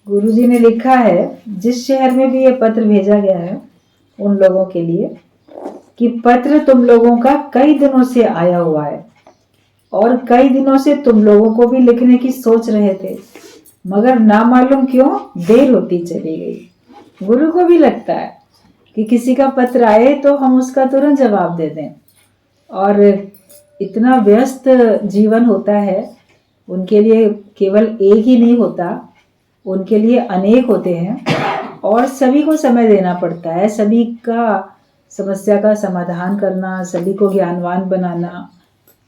गुरुजी ने लिखा है, जिस शहर में भी ये पत्र भेजा गया है उन लोगों के लिए, कि पत्र तुम लोगों का कई दिनों से आया हुआ है और कई दिनों से तुम लोगों को भी लिखने की सोच रहे थे, मगर ना मालूम क्यों देर होती चली गई। गुरु को भी लगता है कि किसी का पत्र आए तो हम उसका तुरंत जवाब दे दें, और इतना व्यस्त जीवन होता है, उनके लिए केवल एक ही नहीं होता, उनके लिए अनेक होते हैं और सभी को समय देना पड़ता है, सभी का समस्या का समाधान करना, सभी को ज्ञानवान बनाना।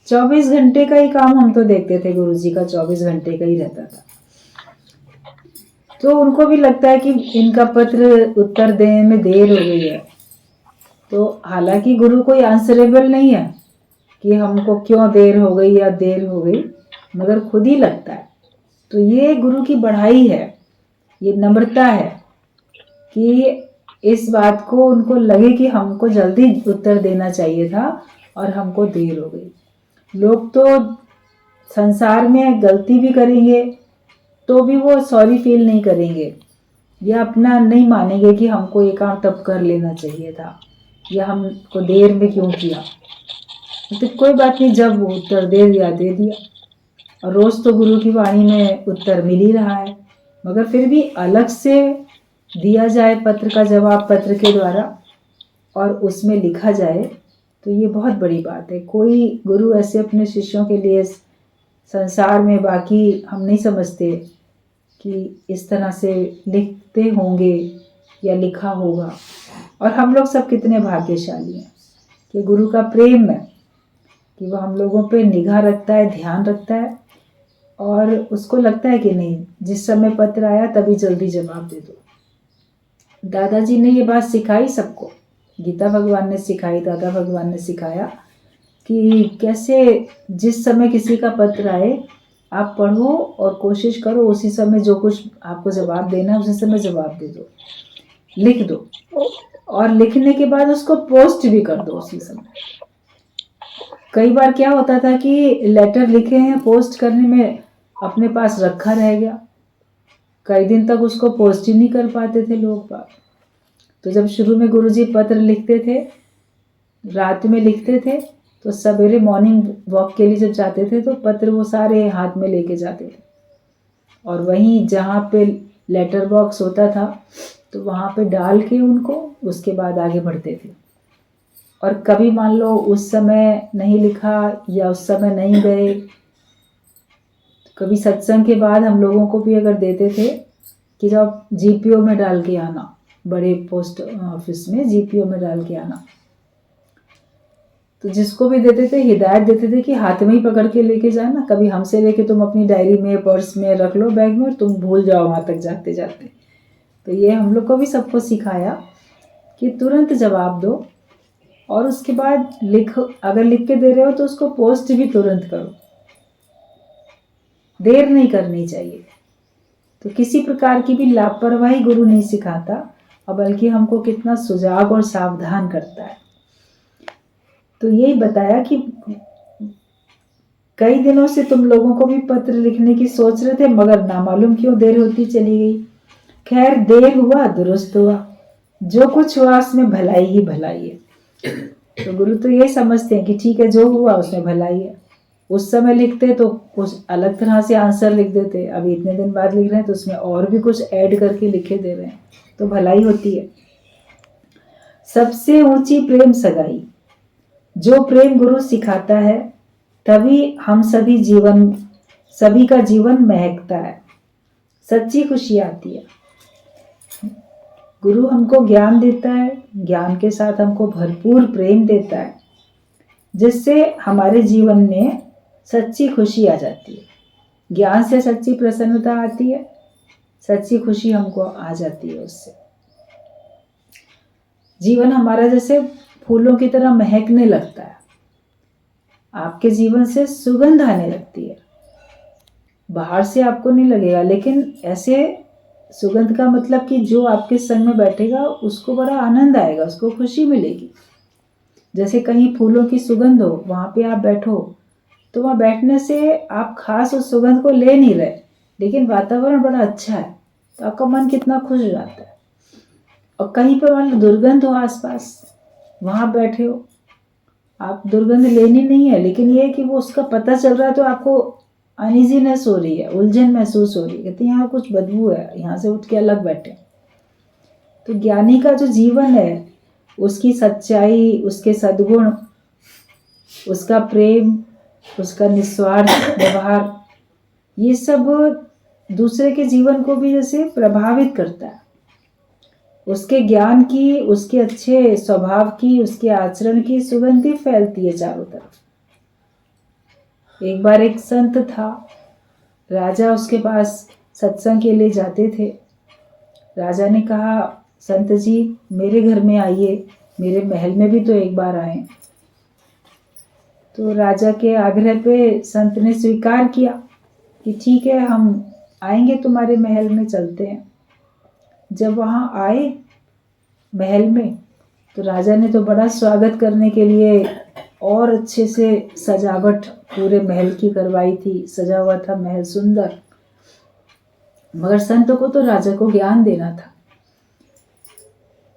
24 घंटे का ही काम हम तो देखते थे, गुरुजी का 24 घंटे का ही रहता था। तो उनको भी लगता है कि इनका पत्र उत्तर देने में देर हो गई है। तो हालांकि गुरु कोई आंसरेबल नहीं है कि हमको क्यों देर हो गई या देर हो गई, मगर खुद ही लगता है। तो ये गुरु की बढ़ाई है, ये नम्रता है कि इस बात को उनको लगे कि हमको जल्दी उत्तर देना चाहिए था और हमको देर हो गई। लोग तो संसार में गलती भी करेंगे तो भी वो सॉरी फील नहीं करेंगे या अपना नहीं मानेंगे कि हमको ये काम तब कर लेना चाहिए था या हमको देर में क्यों किया। तो कोई बात नहीं, जब वो उत्तर दे दिया दे दिया। और रोज तो गुरु की वाणी में उत्तर मिल ही रहा है, मगर फिर भी अलग से दिया जाए पत्र का जवाब पत्र के द्वारा और उसमें लिखा जाए तो ये बहुत बड़ी बात है। कोई गुरु ऐसे अपने शिष्यों के लिए संसार में बाकी हम नहीं समझते कि इस तरह से लिखते होंगे या लिखा होगा। और हम लोग सब कितने भाग्यशाली हैं कि गुरु का प्रेम है कि वह हम लोगों पे निगाह रखता है, ध्यान रखता है और उसको लगता है कि नहीं, जिस समय पत्र आया तभी जल्दी जवाब दे दो। दादाजी ने ये बात सिखाई सबको, गीता भगवान ने सिखाई, दादा भगवान ने सिखाया कि कैसे जिस समय किसी का पत्र आए आप पढ़ो और कोशिश करो उसी समय जो कुछ आपको जवाब देना है उसी समय जवाब दे दो, लिख दो, और लिखने के बाद उसको पोस्ट भी कर दो उसी समय। कई बार क्या होता था कि लेटर लिखे हैं, पोस्ट करने में अपने पास रखा रह गया, कई दिन तक उसको पोस्ट ही नहीं कर पाते थे लोग बात। तो जब शुरू में गुरुजी पत्र लिखते थे, रात में लिखते थे, तो सवेरे मॉर्निंग वॉक के लिए जब जाते थे तो पत्र वो सारे हाथ में लेके जाते थे और वहीं जहाँ पे लेटर बॉक्स होता था तो वहाँ पे डाल के उनको उसके बाद आगे बढ़ते थे। और कभी मान लो उस समय नहीं लिखा या उस समय नहीं गए, कभी सत्संग के बाद हम लोगों को भी अगर देते थे कि जब जीपीओ में डाल के आना, बड़े पोस्ट ऑफिस में जीपीओ में डाल के आना, तो जिसको भी देते थे हिदायत देते थे कि हाथ में ही पकड़ के लेके जाना, कभी हमसे लेके तुम अपनी डायरी में पर्स में रख लो, बैग में, और तुम भूल जाओ वहाँ तक जाते जाते। तो ये हम लोग को भी सबको सिखाया कि तुरंत जवाब दो और उसके बाद अगर लिख के दे रहे हो तो उसको पोस्ट भी तुरंत करो, देर नहीं करनी चाहिए। तो किसी प्रकार की भी लापरवाही गुरु नहीं सिखाता और बल्कि हमको कितना सुजाग और सावधान करता है। तो यही बताया कि कई दिनों से तुम लोगों को भी पत्र लिखने की सोच रहे थे मगर नामालूम क्यों देर होती चली गई। खैर, देर हुआ दुरुस्त हुआ, जो कुछ हुआ उसमें भलाई ही भलाई है। तो गुरु तो ये समझते हैं कि ठीक है, जो हुआ उसमें भलाई है। उस समय लिखते तो कुछ अलग तरह से आंसर लिख देते, अभी इतने दिन बाद लिख रहे हैं तो उसमें और भी कुछ ऐड करके लिखे दे रहे हैं, तो भलाई होती है। सबसे ऊंची प्रेम सगाई, जो प्रेम गुरु सिखाता है तभी हम सभी का जीवन महकता है, सच्ची खुशी आती है। गुरु हमको ज्ञान देता है, ज्ञान के साथ हमको भरपूर प्रेम देता है, जिससे हमारे जीवन में सच्ची खुशी आ जाती है। ज्ञान से सच्ची प्रसन्नता आती है, सच्ची खुशी हमको आ जाती है। उससे जीवन हमारा जैसे फूलों की तरह महकने लगता है, आपके जीवन से सुगंध आने लगती है। बाहर से आपको नहीं लगेगा, लेकिन ऐसे सुगंध का मतलब कि जो आपके संग में बैठेगा उसको बड़ा आनंद आएगा, उसको खुशी मिलेगी। जैसे कहीं फूलों की सुगंध हो, वहाँ पे आप बैठो तो वहाँ बैठने से आप खास उस सुगंध को ले नहीं रहे, लेकिन वातावरण बड़ा अच्छा है, तो आपका मन कितना खुश हो जाता है। और कहीं पर मान लो दुर्गंध हो आसपास, वहाँ बैठे हो, आप दुर्गंध लेनी नहीं है, लेकिन ये है कि वो उसका पता चल रहा है तो आपको अनइजीनेस हो रही है, उलझन महसूस हो रही है, कहते हैं यहाँ कुछ बदबू है, यहाँ से उठ के अलग बैठे। तो ज्ञानी का जो जीवन है, उसकी सच्चाई, उसके सद्गुण, उसका प्रेम, उसका निस्वार्थ व्यवहार, ये सब दूसरे के जीवन को भी जैसे प्रभावित करता है। उसके ज्ञान की, उसके अच्छे स्वभाव की, उसके आचरण की सुगंधी फैलती है चारों तरफ। एक बार एक संत था, राजा उसके पास सत्संग के लिए जाते थे। राजा ने कहा, संत जी मेरे घर में आइए, मेरे महल में भी तो एक बार आए। तो राजा के आग्रह पे संत ने स्वीकार किया कि ठीक है, हम आएंगे तुम्हारे महल में, चलते हैं। जब वहाँ आए महल में, तो राजा ने तो बड़ा स्वागत करने के लिए और अच्छे से सजावट पूरे महल की करवाई थी, सजा हुआ था महल सुंदर। मगर संत को तो राजा को ज्ञान देना था।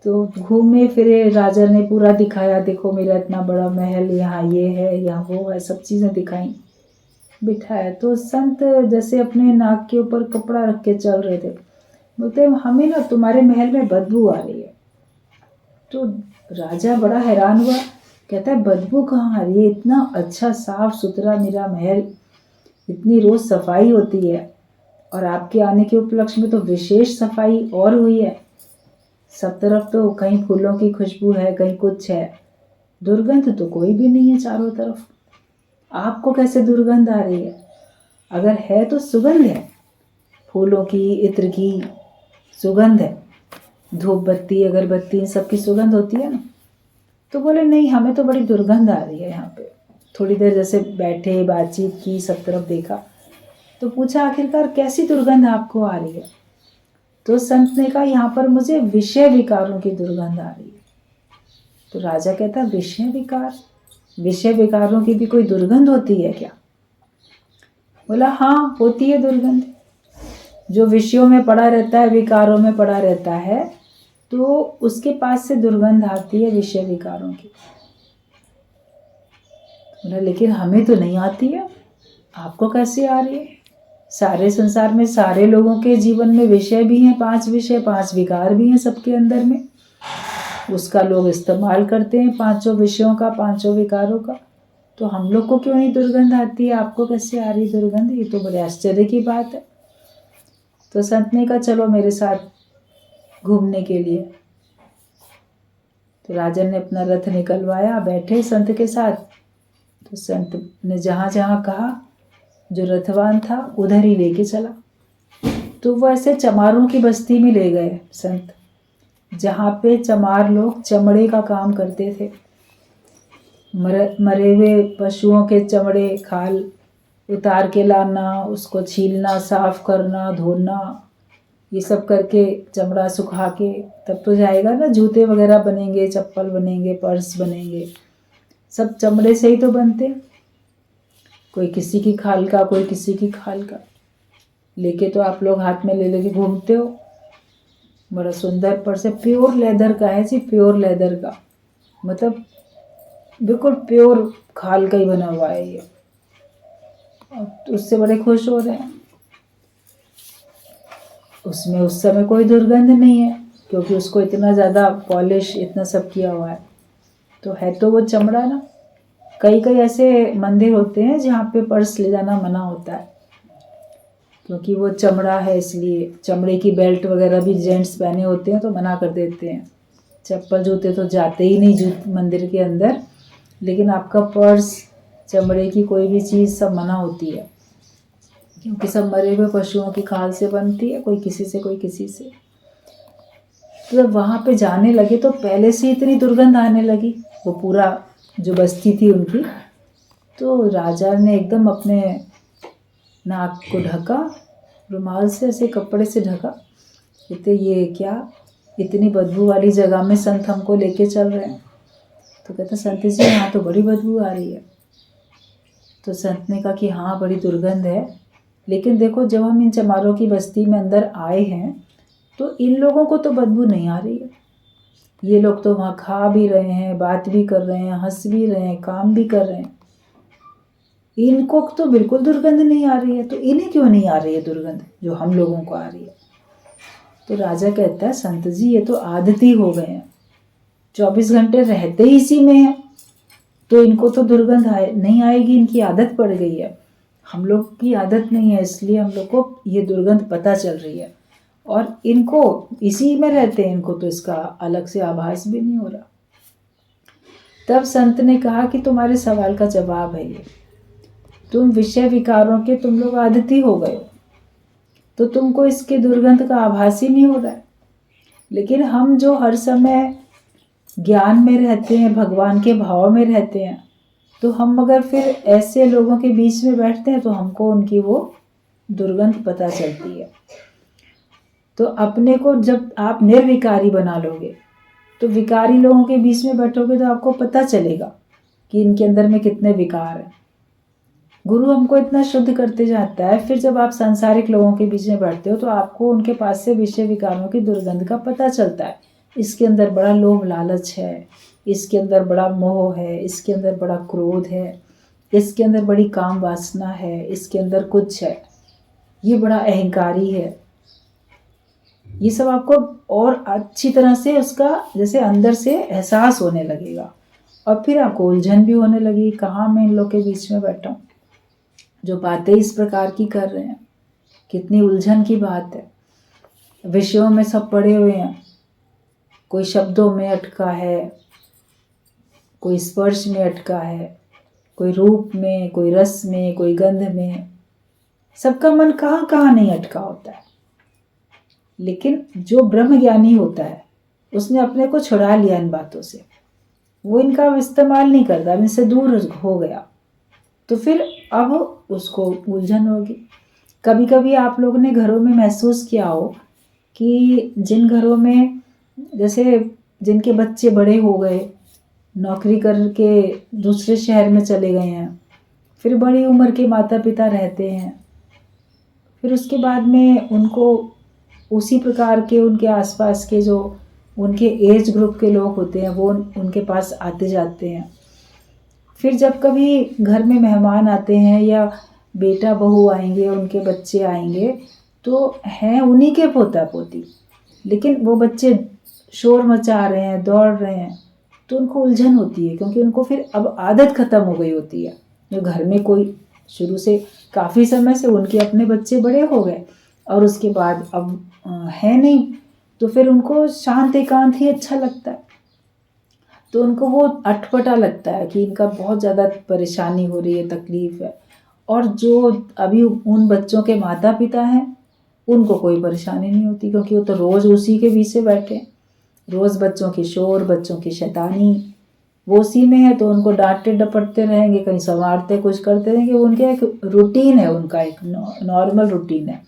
तो घूमे फिरे, राजा ने पूरा दिखाया, देखो मेरा इतना बड़ा महल, यहाँ ये है, यहाँ वो है, सब चीज़ें दिखाई, बिठाया। तो संत जैसे अपने नाक के ऊपर कपड़ा रख के चल रहे थे, बोलते हमें ना तुम्हारे महल में बदबू आ रही है। तो राजा बड़ा हैरान हुआ, कहता है बदबू कहाँ आ रही है, इतना अच्छा साफ सुथरा मेरा महल, इतनी रोज सफाई होती है, और आपके आने के उपलक्ष्य में तो विशेष सफाई और हुई है। सब तरफ तो कहीं फूलों की खुशबू है, कहीं कुछ है, दुर्गंध तो कोई भी नहीं है चारों तरफ। आपको कैसे दुर्गंध आ रही है? अगर है तो सुगंध है, फूलों की, इत्र की सुगंध है, धूप बत्ती, अगरबत्ती, इन सब की सुगंध होती है ना। तो बोले नहीं, हमें तो बड़ी दुर्गंध आ रही है यहाँ पे। थोड़ी देर जैसे बैठे, बातचीत की, सब तरफ देखा, तो पूछा आखिरकार कैसी दुर्गंध आपको आ रही है? तो संत ने कहा, यहाँ पर मुझे विषय विकारों की दुर्गंध आ रही है। तो राजा कहता, विषय विकार? विषय विकारों की भी कोई दुर्गंध होती है क्या? बोला हाँ, होती है दुर्गंध। जो विषयों में पड़ा रहता है, विकारों में पड़ा रहता है, तो उसके पास से दुर्गंध आती है विषय विकारों की। बोला लेकिन हमें तो नहीं आती है, आपको कैसे आ रही है? सारे संसार में सारे लोगों के जीवन में विषय भी हैं, 5 विषय, 5 विकार भी हैं सबके अंदर में। उसका लोग इस्तेमाल करते हैं, 5 विषयों का, 5 विकारों का। तो हम लोग को क्यों नहीं दुर्गंध आती है, आपको कैसे आ रही दुर्गंध? ये तो बड़े आश्चर्य की बात है। तो संत ने कहा चलो मेरे साथ घूमने के लिए। तो राजा ने अपना रथ निकलवाया, बैठे संत के साथ। तो संत ने जहाँ जहाँ कहा, जो रथवान था उधर ही लेके चला। तो वो ऐसे चमारों की बस्ती में ले गए संत, जहाँ पे चमार लोग चमड़े का काम करते थे। मरे हुए पशुओं के चमड़े, खाल उतार के लाना, उसको छीलना, साफ करना, धोना, ये सब करके चमड़ा सुखा के तब तो जाएगा ना, जूते वगैरह बनेंगे, चप्पल बनेंगे, पर्स बनेंगे, सब चमड़े से ही तो बनते। कोई किसी की खाल का, कोई किसी की खाल का लेके तो आप लोग हाथ में ले लेके घूमते हो। बड़ा सुंदर पर्स है, प्योर लेदर का है जी, प्योर लेदर का, मतलब बिल्कुल प्योर खाल का ही बना हुआ है ये। और उससे बड़े खुश हो रहे हैं। उसमें उस समय कोई दुर्गंध नहीं है, क्योंकि उसको इतना ज़्यादा पॉलिश, इतना सब किया हुआ है। तो है तो वो चमड़ा ना। कई कई ऐसे मंदिर होते हैं जहाँ पे पर्स ले जाना मना होता है, क्योंकि वो चमड़ा है, इसलिए चमड़े की बेल्ट वगैरह भी जेंट्स पहने होते हैं तो मना कर देते हैं। चप्पल जूते तो जाते ही नहीं मंदिर के अंदर, लेकिन आपका पर्स, चमड़े की कोई भी चीज़ सब मना होती है, क्योंकि सब मरे हुए पशुओं की खाल से बनती है, कोई किसी से, कोई किसी से। तो जब वहाँ पे जाने लगे तो पहले से इतनी दुर्गंध आने लगी, वो पूरा जो बस्ती थी उनकी। तो राजा ने एकदम अपने नाक को ढका, रुमाल से, ऐसे कपड़े से ढका। कहते ये क्या, इतनी बदबू वाली जगह में संत हमको लेके चल रहे हैं? तो कहते संत जी यहाँ तो बड़ी बदबू आ रही है। तो संत ने कहा कि हाँ बड़ी दुर्गंध है, लेकिन देखो जब हम इन चमारों की बस्ती में अंदर आए हैं तो इन लोगों को तो बदबू नहीं आ रही है। ये लोग तो वहाँ खा भी रहे हैं, बात भी कर रहे हैं, हंस भी रहे हैं, काम भी कर रहे हैं। इनको तो बिल्कुल दुर्गंध नहीं आ रही है। तो इन्हें क्यों नहीं आ रही है दुर्गंध जो हम लोगों को आ रही है? तो राजा कहता है, संत जी ये तो आदती हो गए हैं, 24 घंटे रहते ही इसी में है, तो इनको तो दुर्गंध नहीं आएगी, इनकी आदत पड़ गई है। हम लोग की आदत नहीं है, इसलिए हम लोग को ये दुर्गंध पता चल रही है, और इनको इसी में रहते हैं, इनको तो इसका अलग से आभास भी नहीं हो रहा। तब संत ने कहा कि तुम्हारे सवाल का जवाब है ये, तुम विषय विकारों के तुम लोग आदती हो गए हो, तो तुमको इसके दुर्गंध का आभास ही नहीं हो रहा है। लेकिन हम जो हर समय ज्ञान में रहते हैं, भगवान के भाव में रहते हैं, तो हम अगर फिर ऐसे लोगों के बीच में बैठते हैं तो हमको उनकी वो दुर्गंध पता चलती है। तो अपने को जब आप निर्विकारी बना लोगे, तो विकारी लोगों के बीच में बैठोगे तो आपको पता चलेगा कि इनके अंदर में कितने विकार हैं। गुरु हमको इतना शुद्ध करते जाता है, फिर जब आप सांसारिक लोगों के बीच में बैठते हो तो आपको उनके पास से विषय विकारों की दुर्गंध का पता चलता है। इसके अंदर बड़ा लोभ लालच है, इसके अंदर बड़ा मोह है, इसके अंदर बड़ा क्रोध है, इसके अंदर बड़ी काम वासना है, इसके अंदर कुछ है, ये बड़ा अहंकारी है। ये सब आपको और अच्छी तरह से उसका जैसे अंदर से एहसास होने लगेगा, और फिर आपको उलझन भी होने लगी, कहाँ मैं इन लोग के बीच में बैठा हूँ जो बातें इस प्रकार की कर रहे हैं। कितनी उलझन की बात है। विषयों में सब पड़े हुए हैं, कोई शब्दों में अटका है, कोई स्पर्श में अटका है, कोई रूप में, कोई रस में, कोई गंध में। सबका मन कहाँ कहाँ नहीं अटका होता है। लेकिन जो ब्रह्म ज्ञानी होता है उसने अपने को छुड़ा लिया इन बातों से, वो इनका इस्तेमाल नहीं करता, इनसे दूर हो गया, तो फिर अब उसको उलझन होगी। कभी कभी आप लोगों ने घरों में महसूस किया हो कि जिन घरों में जैसे जिनके बच्चे बड़े हो गए, नौकरी करके दूसरे शहर में चले गए हैं, फिर बड़ी उम्र के माता पिता रहते हैं, फिर उसके बाद में उनको उसी प्रकार के उनके आसपास के जो उनके एज ग्रुप के लोग होते हैं वो उनके पास आते जाते हैं। फिर जब कभी घर में मेहमान आते हैं या बेटा बहू आएंगे, उनके बच्चे आएंगे, तो हैं उन्हीं के पोता पोती, लेकिन वो बच्चे शोर मचा रहे हैं, दौड़ रहे हैं, तो उनको उलझन होती है, क्योंकि उनको फिर अब आदत ख़त्म हो गई होती है। जो घर में कोई शुरू से काफ़ी समय से उनके अपने बच्चे बड़े हो गए और उसके बाद अब है नहीं, तो फिर उनको शांत एकांत ही अच्छा लगता है। तो उनको वो अटपटा लगता है कि इनका बहुत ज़्यादा परेशानी हो रही है, तकलीफ़ है। और जो अभी उन बच्चों के माता पिता हैं उनको कोई परेशानी नहीं होती, क्योंकि वो तो रोज़ उसी के बीच से बैठे हैं। रोज़ बच्चों की शोर, बच्चों की शैतानी, वो उसी में है, तो उनको डांटते डपटते रहेंगे, कहीं संवारते कुछ करते रहेंगे। वो उनके एक रूटीन है, उनका एक नॉर्मल रूटीन है।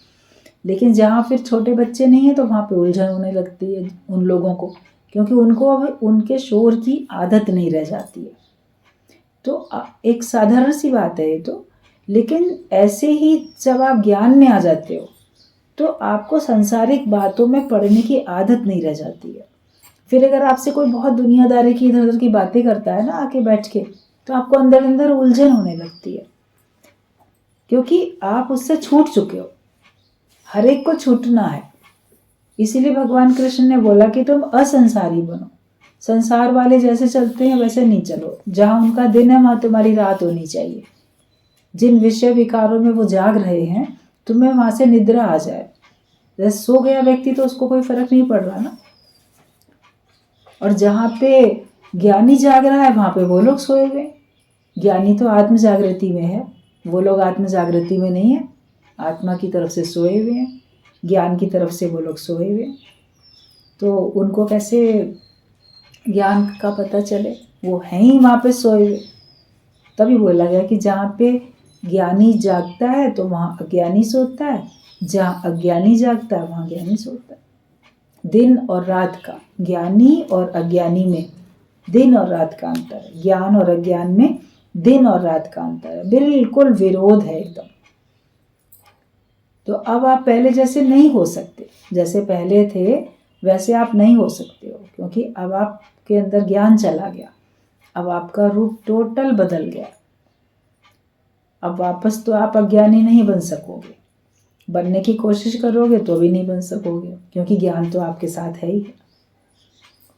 लेकिन जहाँ फिर छोटे बच्चे नहीं हैं तो वहाँ पे उलझन होने लगती है उन लोगों को, क्योंकि उनको अब उनके शोर की आदत नहीं रह जाती है। तो एक साधारण सी बात है ये तो। लेकिन ऐसे ही जब आप ज्ञान में आ जाते हो तो आपको सांसारिक बातों में पढ़ने की आदत नहीं रह जाती है। फिर अगर आपसे कोई बहुत दुनियादारी की इधर उधर की बातें करता है ना आके बैठ के, तो आपको अंदर अंदर उलझन होने लगती है, क्योंकि आप उससे छूट चुके हो। हर एक को छूटना है। इसीलिए भगवान कृष्ण ने बोला कि तुम असंसारी बनो, संसार वाले जैसे चलते हैं वैसे नहीं चलो। जहाँ उनका दिन है वहाँ तुम्हारी रात होनी चाहिए। जिन विषय विकारों में वो जाग रहे हैं, तुम्हें वहाँ से निद्रा आ जाए। जैसे सो गया व्यक्ति तो उसको कोई फर्क नहीं पड़ रहा ना, और जहाँ पे ज्ञानी जाग रहा है वहाँ पे वो लोग सोए हुए। ज्ञानी तो आत्म जागृति में है, वो लोग आत्म जागृति में नहीं है, आत्मा की तरफ से सोए हुए हैं, ज्ञान की तरफ से वो लोग सोए हुए हैं। तो उनको कैसे ज्ञान का पता चले? वो हैं ही वहाँ पे सोए हुए। तभी बोला गया कि जहाँ पे ज्ञानी जागता है तो वहाँ अज्ञानी सोता है, जहाँ अज्ञानी जागता है वहाँ ज्ञानी सोता है। दिन और रात का, ज्ञानी और अज्ञानी में दिन और रात का अंतर है। ज्ञान और अज्ञान में दिन और रात का अंतर है, बिल्कुल विरोध है एकदम। तो अब आप पहले जैसे नहीं हो सकते, जैसे पहले थे वैसे आप नहीं हो सकते हो, क्योंकि अब आपके अंदर ज्ञान चला गया, अब आपका रूप टोटल बदल गया। अब वापस तो आप अज्ञानी नहीं बन सकोगे, बनने की कोशिश करोगे तो भी नहीं बन सकोगे, क्योंकि ज्ञान तो आपके साथ है ही।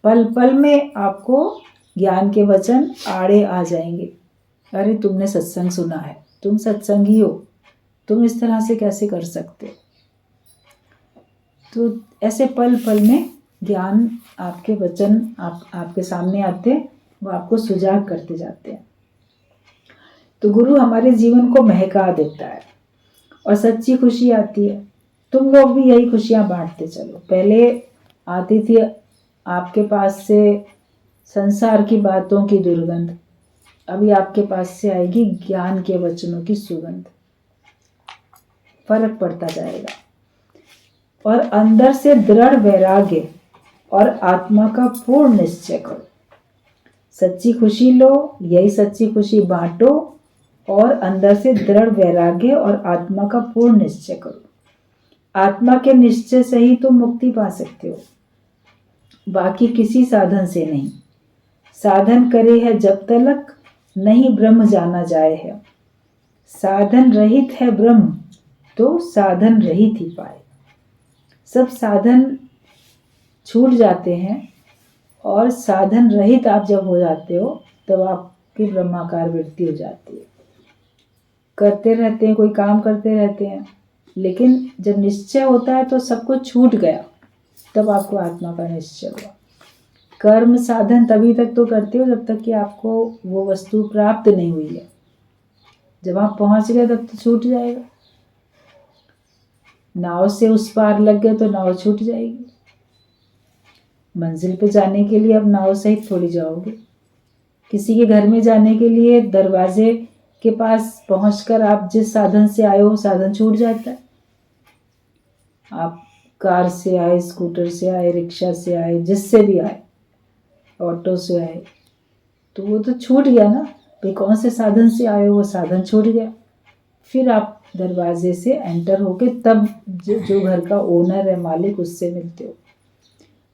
पल पल में आपको ज्ञान के वचन आड़े आ जाएंगे। अरे तुमने सत्संग सुना है, तुम सत्संगी हो, तुम इस तरह से कैसे कर सकते हो। तो ऐसे पल पल में ज्ञान आपके वचन आपके सामने आते हैं, वो आपको सुजाग करते जाते हैं। तो गुरु हमारे जीवन को महका देता है और सच्ची खुशी आती है। तुम लोग भी यही खुशियाँ बांटते चलो। पहले आती थी आपके पास से संसार की बातों की दुर्गंध, अभी आपके पास से आएगी ज्ञान के वचनों की सुगंध। फर्क पड़ता जाएगा। और अंदर से दृढ़ वैराग्य और आत्मा का पूर्ण निश्चय करो। सच्ची खुशी लो, यही सच्ची खुशी बांटो और अंदर से दृढ़ वैराग्य और आत्मा का पूर्ण निश्चय करो। आत्मा के निश्चय से ही तुम मुक्ति पा सकते हो, बाकी किसी साधन से नहीं। साधन करे है जब तलक नहीं ब्रह्म जाना जाए है। साधन रहित है ब्रह्म तो साधन रहित ही पाए। सब साधन छूट जाते हैं और साधन रहित आप जब हो जाते हो तब आपकी ब्रह्माकार वृत्ति हो जाती है। करते रहते हैं, कोई काम करते रहते हैं, लेकिन जब निश्चय होता है तो सब कुछ छूट गया, तब आपको आत्मा का निश्चय हुआ। कर्म साधन तभी तक तो करते हो जब तक कि आपको वो वस्तु प्राप्त नहीं हुई है। जब आप पहुंच गए तब तो छूट जाएगा। नाव से उस पार लग गए तो नाव छूट जाएगी। मंजिल पे जाने के लिए अब नाव सहित थोड़ी जाओगे। किसी के घर में जाने के लिए दरवाजे के पास पहुंचकर आप जिस साधन से आए हो साधन छूट जाता है। आप कार से आए, स्कूटर से आए, रिक्शा से आए, जिससे भी आए, ऑटो से आए, तो वो तो छूट गया ना भाई। कौन से साधन से आए हो वो साधन छूट गया। फिर आप दरवाजे से एंटर होके तब जो घर का ओनर है, मालिक, उससे मिलते हो।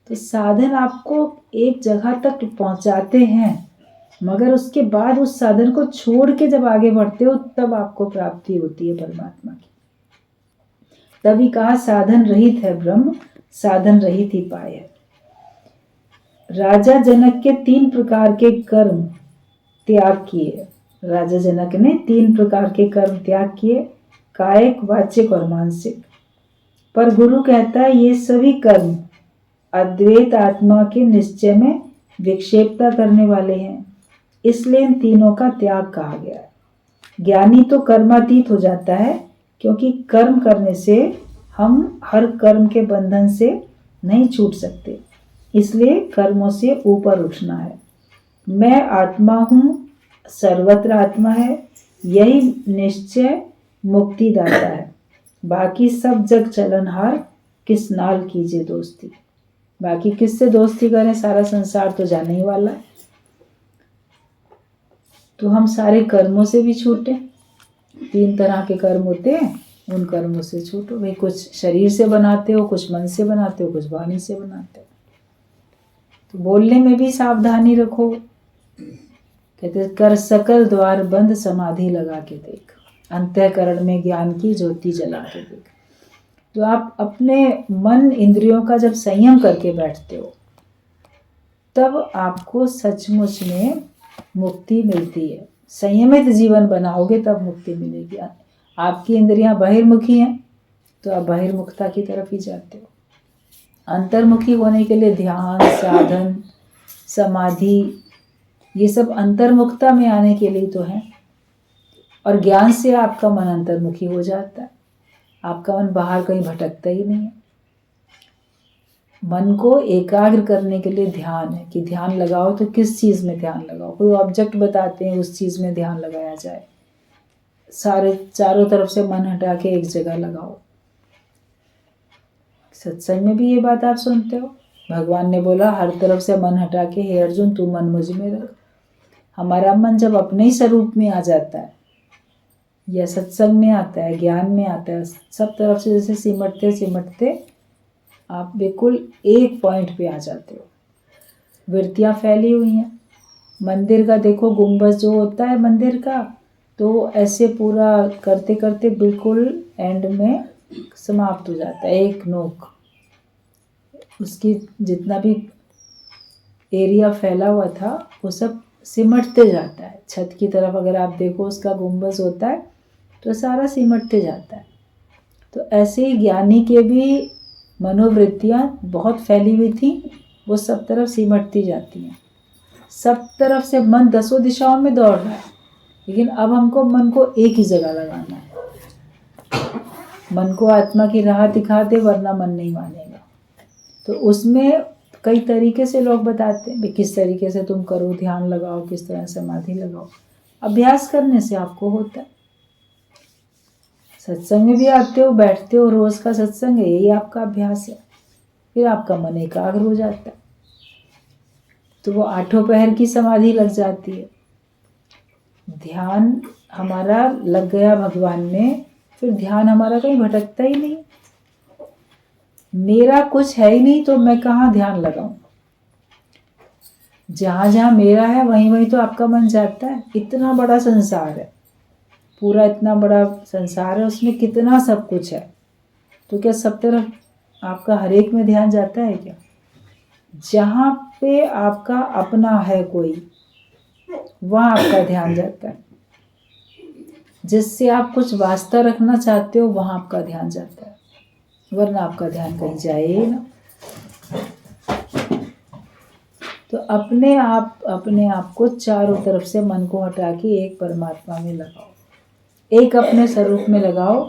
तो साधन आपको एक जगह तक पहुंचाते हैं, मगर उसके बाद उस साधन को छोड़ के जब आगे बढ़ते हो तब आपको प्राप्ति होती है परमात्मा की। तभी कहा साधन रहित है ब्रह्म, साधन रहित ही पाए है। राजा जनक के 3 प्रकार के कर्म त्याग किए। राजा जनक ने 3 प्रकार के कर्म त्याग किए, कायिक, वाचिक और मानसिक। पर गुरु कहता है ये सभी कर्म अद्वैत आत्मा के निश्चय में विक्षेपता करने वाले हैं, इसलिए इन तीनों का त्याग कहा गया है। ज्ञानी तो कर्मातीत हो जाता है, क्योंकि कर्म करने से हम हर कर्म के बंधन से नहीं छूट सकते, इसलिए कर्मों से ऊपर उठना है। मैं आत्मा हूँ, सर्वत्र आत्मा है, यही निश्चय मुक्तिदाता है। बाकी सब जग चलनहार, किस नाल कीजिए दोस्ती। बाकी किससे दोस्ती करें, सारा संसार तो जाने ही वाला है। तो हम सारे कर्मों से भी छूटे। 3 तरह के कर्म होते हैं, उन कर्मों से छूटो भाई। कुछ शरीर से बनाते हो, कुछ मन से बनाते हो, कुछ वाणी से बनाते हो। तो बोलने में भी सावधानी रखो। कहते कर सकल द्वार बंद, समाधि लगा के देख, अंतःकरण में ज्ञान की ज्योति जला के देख। तो आप अपने मन इंद्रियों का जब संयम करके बैठते हो तब आपको सचमुच में मुक्ति मिलती है। संयमित जीवन बनाओगे तब मुक्ति मिलेगी। आपकी इंद्रियां बहिर्मुखी हैं तो आप बहिर्मुखता की तरफ ही जाते हो। अंतर्मुखी होने के लिए ध्यान, साधन, समाधि, ये सब अंतर्मुखता में आने के लिए तो है। और ज्ञान से आपका मन अंतर्मुखी हो जाता है, आपका मन बाहर कहीं भटकता ही नहीं है। मन को एकाग्र करने के लिए ध्यान है कि ध्यान लगाओ तो किस चीज़ में ध्यान लगाओ। कोई ऑब्जेक्ट बताते हैं, उस चीज़ में ध्यान लगाया जाए। सारे चारों तरफ से मन हटा के एक जगह लगाओ। सत्संग में भी ये बात आप सुनते हो। भगवान ने बोला हर तरफ से मन हटा के, हे अर्जुन तू मन मुझ में रख। हमारा मन जब अपने ही स्वरूप में आ जाता है, या सत्संग में आता है, ज्ञान में आता है, सब तरफ से जैसे सिमटते सिमटते आप बिल्कुल एक पॉइंट पे आ जाते हो। वृत्तियाँ फैली हुई हैं। मंदिर का देखो गुंबद जो होता है मंदिर का, तो ऐसे पूरा करते करते बिल्कुल एंड में समाप्त हो जाता है, एक नोक। उसकी जितना भी एरिया फैला हुआ था वो सब सिमटते जाता है। छत की तरफ अगर आप देखो उसका गुंबद होता है तो सारा सिमटते जाता है। तो ऐसे ही ज्ञानी के भी मनोवृत्तियाँ बहुत फैली हुई थी, वो सब तरफ सिमटती जाती हैं। सब तरफ से मन दसों दिशाओं में दौड़ रहा है, लेकिन अब हमको मन को एक ही जगह लगाना है। मन को आत्मा की राह दिखा दे वरना मन नहीं मानेगा। तो उसमें कई तरीके से लोग बताते हैं किस तरीके से तुम करो, ध्यान लगाओ, किस तरह समाधि लगाओ। अभ्यास करने से आपको होता है। सत्संग में भी आते हो, बैठते हो, रोज का सत्संग है, यही आपका अभ्यास है। फिर आपका मन एकाग्र हो जाता है, तो वो आठों पहर की समाधि लग जाती है। ध्यान हमारा लग गया भगवान में, फिर ध्यान हमारा कहीं भटकता ही नहीं। मेरा कुछ है ही नहीं तो मैं कहाँ ध्यान लगाऊं। जहाँ जहाँ मेरा है वहीं वहीं तो आपका मन जाता है। इतना बड़ा संसार है, पूरा इतना बड़ा संसार है, उसमें कितना सब कुछ है, तो क्या सब तरफ आपका हर एक में ध्यान जाता है क्या? जहाँ पे आपका अपना है कोई, वहाँ आपका ध्यान जाता है। जिससे आप कुछ वास्ता रखना चाहते हो वहाँ आपका ध्यान जाता है, वरना आपका ध्यान कहीं जाए ही ना। तो अपने आप को चारों तरफ से मन को हटा के एक परमात्मा में लगाओ, एक अपने स्वरूप में लगाओ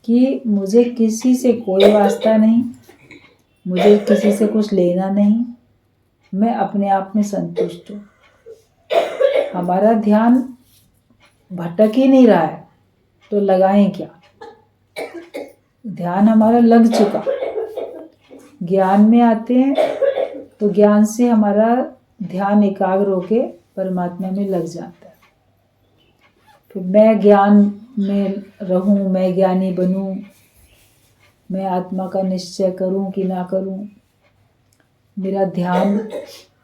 कि मुझे किसी से कोई वास्ता नहीं, मुझे किसी से कुछ लेना नहीं, मैं अपने आप में संतुष्ट हूँ। हमारा ध्यान भटक ही नहीं रहा है तो लगाएं क्या? ध्यान हमारा लग चुका। ज्ञान में आते हैं तो ज्ञान से हमारा ध्यान एकाग्र होके परमात्मा में लग जाता है। फिर मैं ज्ञान में रहूं, मैं ज्ञानी बनूं, मैं आत्मा का निश्चय करूं कि ना करूं, मेरा ध्यान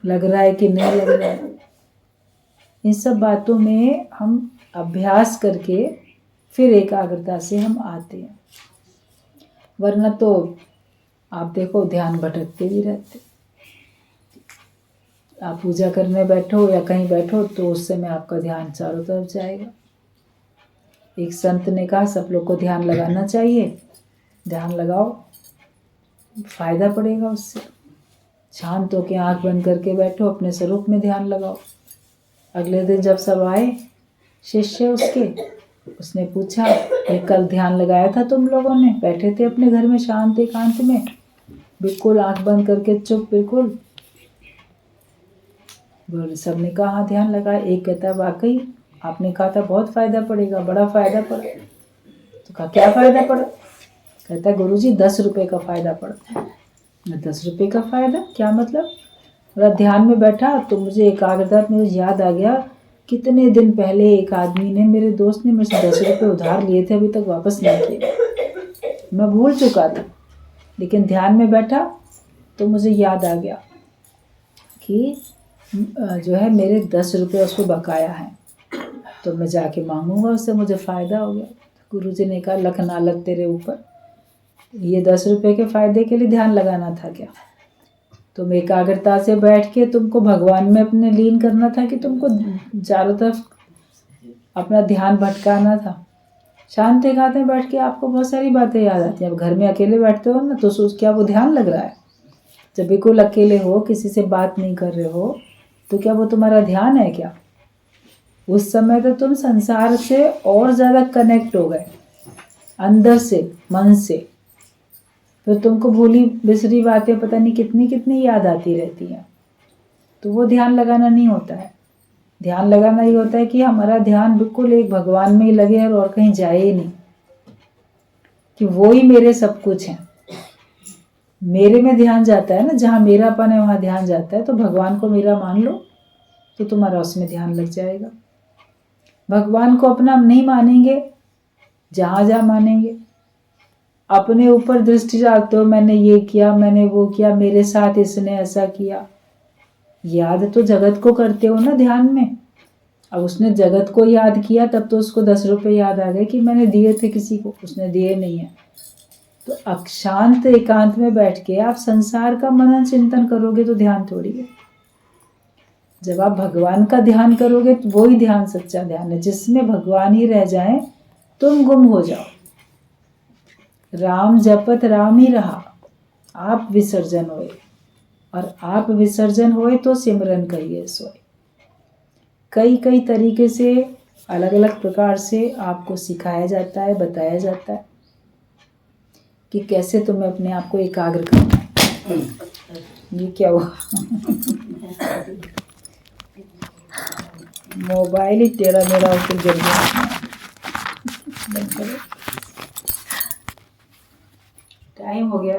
लग रहा है कि नहीं लग रहा है, इन सब बातों में हम अभ्यास करके फिर एकाग्रता से हम आते हैं। वरना तो आप देखो ध्यान भटकते भी रहते। आप पूजा करने बैठो या कहीं बैठो तो उस समय आपका ध्यान चारों तरफ जाएगा। एक संत ने कहा सब लोग को ध्यान लगाना चाहिए, ध्यान लगाओ, फायदा पड़ेगा उससे। शांत होके आंख बंद करके बैठो, अपने स्वरूप में ध्यान लगाओ। अगले दिन जब सब आए शिष्य उसके, उसने पूछा ये कल ध्यान लगाया था तुम लोगों ने, बैठे थे अपने घर में शांत एकांत में, बिल्कुल आंख बंद करके चुप बिल्कुल। सब ने कहा हाँ ध्यान लगाया। एक कहता वाकई आपने कहा था बहुत फायदा पड़ेगा, बड़ा फायदा पड़ा। तो कहा क्या फायदा पड़ा? कहता गुरुजी 10 रुपये का फायदा पड़ा। 10 रुपये का फायदा क्या मतलब? मेरा ध्यान में बैठा तो मुझे एकाग्रता में याद आ गया कितने दिन पहले एक आदमी ने, मेरे दोस्त ने मुझसे 10 रुपये उधार लिए थे, अभी तक वापस नहीं किए। मैं भूल चुका था, लेकिन ध्यान में बैठा तो मुझे याद आ गया कि जो है मेरे 10 रुपये उसको बकाया है, तो मैं जाके मांगूंगा उससे, मुझे फ़ायदा हो गया। गुरुजी ने कहा लख ना लग तेरे ऊपर, ये 10 रुपये के फ़ायदे के लिए ध्यान लगाना था क्या? तुम एकाग्रता से बैठ के तुमको भगवान में अपने लीन करना था कि तुमको चारों तरफ अपना ध्यान भटकाना था? शांत एकांत में बैठ के आपको बहुत सारी बातें याद आती हैं। अब घर में अकेले बैठते हो ना तो सोच क्या वो ध्यान लग रहा है? जब बिल्कुल अकेले हो, किसी से बात नहीं कर रहे हो, तो क्या वो तुम्हारा ध्यान है क्या? उस समय तो तुम संसार से और ज़्यादा कनेक्ट हो गए अंदर से, मन से। फिर तुमको भूली बिसरी बातें पता नहीं कितनी कितनी याद आती रहती हैं। तो वो ध्यान लगाना नहीं होता है। ध्यान लगाना ये होता है कि हमारा ध्यान बिल्कुल एक भगवान में ही लगे और कहीं जाए ही नहीं, कि वो ही मेरे सब कुछ हैं। मेरे में ध्यान जाता है ना, जहाँ मेरापन है वहाँ ध्यान जाता है। तो भगवान को मेरा मान लो तो तुम्हारा उसमें ध्यान लग जाएगा। भगवान को अपना नहीं मानेंगे जहाँ जहाँ मानेंगे। अपने ऊपर दृष्टि डालते हो, मैंने ये किया, मैंने वो किया, मेरे साथ इसने ऐसा किया। याद तो जगत को करते हो ना ध्यान में। अब उसने जगत को याद किया तब तो उसको 10 रुपए याद आ गए कि मैंने दिए थे किसी को, उसने दिए नहीं है। तो अशांत एकांत में बैठ के आप संसार का मनन चिंतन करोगे तो ध्यान थोड़ी है। जब आप भगवान का ध्यान करोगे तो वही ध्यान सच्चा ध्यान है, जिसमें भगवान ही रह जाए, तुम गुम हो जाओ। राम जपत राम ही रहा, आप विसर्जन होए, और आप विसर्जन होए तो सिमरन करिए सोए। कई कई तरीके से, अलग अलग प्रकार से आपको सिखाया जाता है, बताया जाता है कि कैसे तुम्हें अपने आप को एकाग्र करना है। ये क्या हुआ? मोबाइल ही टेढ़ा मेढ़ा होकर गिर गया। टाइम हो गया।